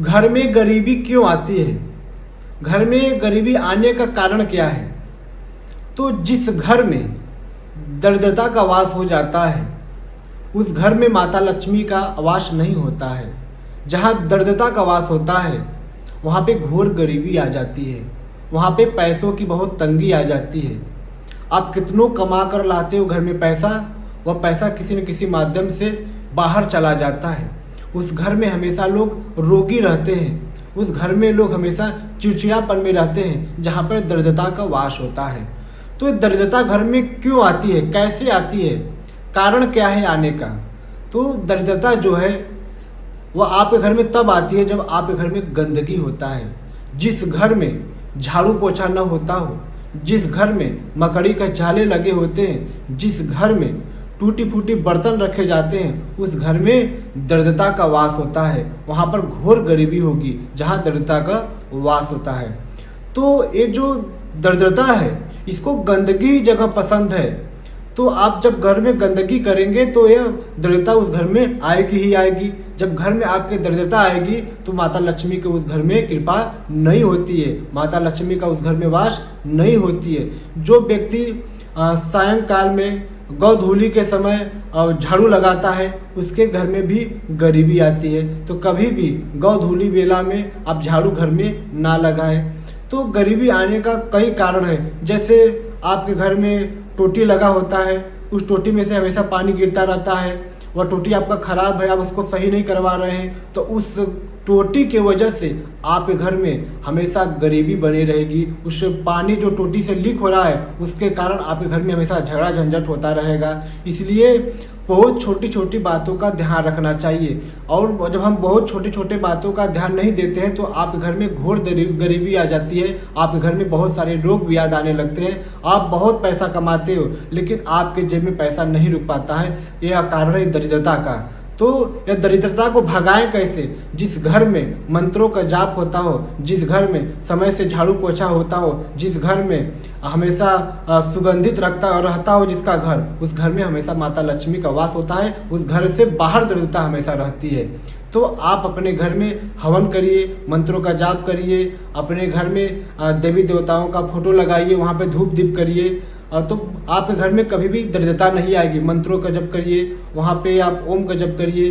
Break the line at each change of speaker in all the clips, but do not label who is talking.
घर में गरीबी क्यों आती है? घर में गरीबी आने का कारण क्या है? तो जिस घर में दरिद्रता का वास हो जाता है उस घर में माता लक्ष्मी का वास नहीं होता है। जहाँ दरिद्रता का वास होता है वहाँ पे घोर गरीबी आ जाती है, वहाँ पे पैसों की बहुत तंगी आ जाती है। आप कितनों कमा कर लाते हो घर में पैसा, वह पैसा किसी न किसी माध्यम से बाहर चला जाता है। उस घर में हमेशा लोग रोगी रहते हैं, उस घर में लोग हमेशा चिड़चिड़ापन में रहते हैं जहाँ पर दरिद्रता का वास होता है। तो दरिद्रता घर में क्यों आती है, कैसे आती है, कारण क्या है आने का? तो दरिद्रता जो है वह आपके घर में तब आती है जब आपके घर में गंदगी होता है। जिस घर में झाड़ू पोछा न होता हो, जिस घर में मकड़ी के जाले लगे होते हैं, जिस घर में टूटी फूटी बर्तन रखे जाते हैं, उस घर में दरिद्रता का वास होता है। वहाँ पर घोर गरीबी होगी जहाँ दरिद्रता का वास होता है। तो ये जो दरिद्रता है इसको गंदगी जगह पसंद है। तो आप जब घर में गंदगी करेंगे तो यह दरिद्रता उस घर में आएगी ही आएगी। जब घर में आपके दरिद्रता आएगी तो माता लक्ष्मी के उस घर में कृपा नहीं होती है, माता लक्ष्मी का उस घर में वास नहीं होती है। जो व्यक्ति सायंकाल में गौधूली के समय झाड़ू लगाता है उसके घर में भी गरीबी आती है। तो कभी भी गौधूली बेला में आप झाड़ू घर में ना लगाएं। तो गरीबी आने का कई कारण है। जैसे आपके घर में टोटी लगा होता है, उस टोटी में से हमेशा पानी गिरता रहता है, वह टोटी आपका ख़राब है, आप उसको सही नहीं करवा रहे हैं, तो उस टोटी के वजह से आपके घर में हमेशा गरीबी बनी रहेगी। उस पानी जो टोटी से लीक हो रहा है उसके कारण आपके घर में हमेशा झगड़ा झंझट होता रहेगा। इसलिए बहुत छोटी छोटी बातों का ध्यान रखना चाहिए। और जब हम बहुत छोटी छोटी बातों का ध्यान नहीं देते हैं तो आपके घर में घोर गरीबी आ जाती है। आपके घर में बहुत सारे रोग भी याद आने लगते हैं। आप बहुत पैसा कमाते हो लेकिन आपके जेब में पैसा नहीं रुक पाता है, यह कारण है दरिद्रता का। तो यह दरिद्रता को भगाएं कैसे? जिस घर में मंत्रों का जाप होता हो, जिस घर में समय से झाड़ू पोछा होता हो, जिस घर में हमेशा सुगंधित रहता हो जिसका घर, उस घर में हमेशा माता लक्ष्मी का वास होता है। उस घर से बाहर दरिद्रता हमेशा रहती है। तो आप अपने घर में हवन करिए, मंत्रों का जाप करिए, अपने घर में देवी देवताओं का फोटो लगाइए, वहाँ पे धूप दीप करिए, तो आपके घर में कभी भी दरिद्रता नहीं आएगी। मंत्रों का जप करिए, वहाँ पे आप ओम का जप करिए।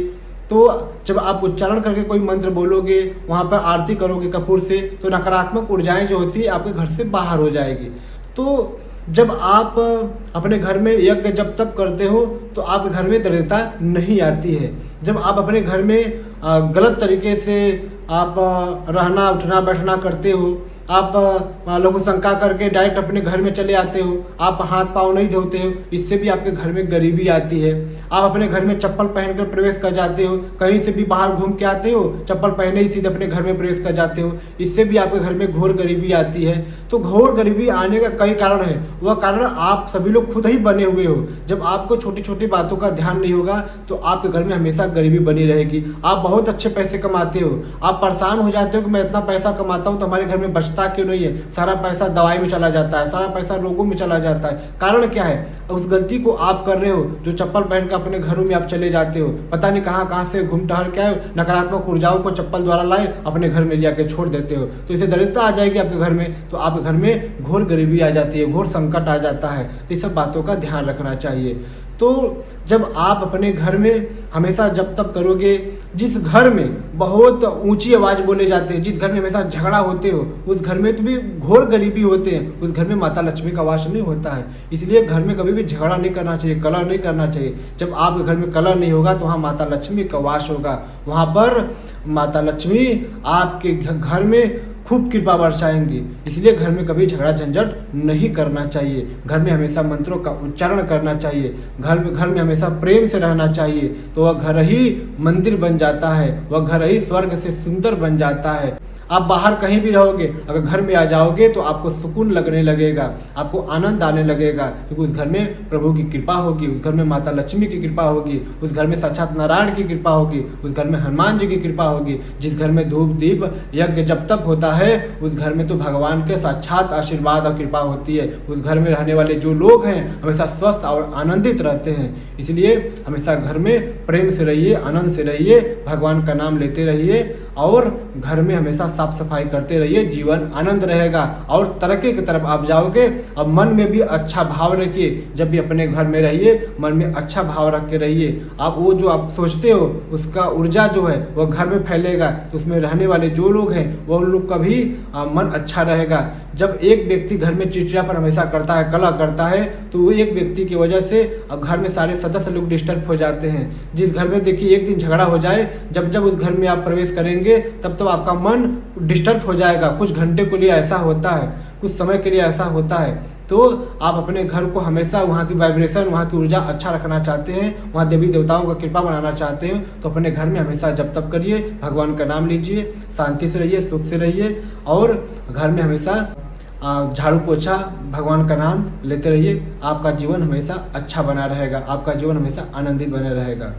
तो जब आप उच्चारण करके कोई मंत्र बोलोगे, वहाँ पर आरती करोगे कपूर से, तो नकारात्मक ऊर्जाएं जो होती है आपके घर से बाहर हो जाएगी। तो जब आप अपने घर में यज्ञ जब तप करते हो तो आपके घर में दरिद्रता नहीं आती है। जब आप अपने घर में गलत तरीके से आप रहना उठना बैठना करते हो, आप लघु शंका करके डायरेक्ट अपने घर में चले आते हो, आप हाथ पाँव नहीं धोते हो, इससे भी आपके घर में गरीबी आती है। आप अपने घर में चप्पल पहनकर प्रवेश कर जाते हो, कहीं से भी बाहर घूम के आते हो, चप्पल पहने ही सीधे अपने घर में प्रवेश कर जाते हो, इससे भी आपके घर में घोर गरीबी आती है। तो घोर गरीबी आने का कई कारण है, वह कारण आप सभी लोग खुद ही बने हुए हो। जब आपको छोटी छोटी बातों का ध्यान नहीं होगा तो आपके घर में हमेशा गरीबी बनी रहेगी। आप बहुत अच्छे पैसे कमाते हो, आप परेशान हो जाते हो कि मैं इतना पैसा कमाता हूँ तो हमारे घर में बचता क्यों नहीं है, सारा पैसा दवाई में चला जाता है, सारा पैसा रोगों में चला जाता है। कारण क्या है? उस गलती को आप कर रहे हो जो चप्पल पहन कर अपने घरों में आप चले जाते हो, पता नहीं कहाँ कहाँ से घूम टहल के आए, नकारात्मक ऊर्जाओं को चप्पल द्वारा लाए अपने घर में लिया के छोड़ देते हो। तो इसे दरिद्रता आ जाएगी आपके घर में, तो आपके घर में घोर गरीबी आ जाती है, घोर संकट आ जाता है। तो इस सब बातों का ध्यान रखना चाहिए। तो जब आप अपने घर में हमेशा जब तब करोगे, जिस घर में बहुत ऊंची आवाज़ बोले जाते हैं, जिस घर में हमेशा झगड़ा होते हो, उस घर में तो भी घोर गरीबी होते हैं, उस घर में माता लक्ष्मी का वास नहीं होता है। इसलिए घर में कभी भी झगड़ा नहीं करना चाहिए, कलह नहीं करना चाहिए। जब आपके घर में कलह नहीं होगा तो वहाँ माता लक्ष्मी का वास होगा, वहाँ पर माता लक्ष्मी आपके घर में खूब कृपा बरसाएंगी। इसलिए घर में कभी झगड़ा झंझट नहीं करना चाहिए, घर में हमेशा मंत्रों का उच्चारण करना चाहिए, घर में हमेशा प्रेम से रहना चाहिए। तो वह घर ही मंदिर बन जाता है, वह घर ही स्वर्ग से सुंदर बन जाता है। आप बाहर कहीं भी रहोगे, अगर घर में आ जाओगे तो आपको सुकून लगने लगेगा, आपको आनंद आने लगेगा, क्योंकि उस घर में प्रभु की कृपा होगी, उस घर में माता लक्ष्मी की कृपा होगी, उस घर में साक्षात नारायण की कृपा होगी, उस घर में हनुमान जी की कृपा होगी। जिस घर में धूप दीप यज्ञ जब तक होता है उस घर में तो भगवान के साक्षात आशीर्वाद और कृपा होती है। उस घर में रहने वाले जो लोग हैं हमेशा स्वस्थ और आनंदित रहते हैं। इसलिए हमेशा घर में प्रेम से रहिए, आनंद से रहिए, भगवान का नाम लेते रहिए और घर में हमेशा साफ सफाई करते रहिए, जीवन आनंद रहेगा और तरक्की की तरफ आप जाओगे। और मन में भी अच्छा भाव रखिए, जब भी अपने घर में रहिए मन में अच्छा भाव रख के रहिए। आप वो जो आप सोचते हो उसका ऊर्जा जो है वो घर में फैलेगा, तो उसमें रहने वाले जो लोग हैं वो लोग का भी मन अच्छा रहेगा। जब एक व्यक्ति घर में चिड़चिड़ापन हमेशा करता है, कलह करता है, तो वो एक व्यक्ति की वजह से अब घर में सारे सदस्य लोग डिस्टर्ब हो जाते हैं। जिस घर में देखिए एक दिन झगड़ा हो जाए, जब उस घर में आप प्रवेश करेंगे तब आपका मन डिस्टर्ब हो जाएगा। कुछ घंटे के लिए ऐसा होता है, कुछ समय के लिए ऐसा होता है। तो आप अपने घर को हमेशा वहाँ की वाइब्रेशन, वहाँ की ऊर्जा अच्छा रखना चाहते हैं, वहाँ देवी देवताओं का कृपा बनाना चाहते हैं, तो अपने घर में हमेशा जप तप करिए, भगवान का नाम लीजिए, शांति से रहिए, सुख से रहिए और घर में हमेशा झाड़ू पोछा भगवान का नाम लेते रहिए। आपका जीवन हमेशा अच्छा बना रहेगा, आपका जीवन हमेशा आनंदित बना रहेगा।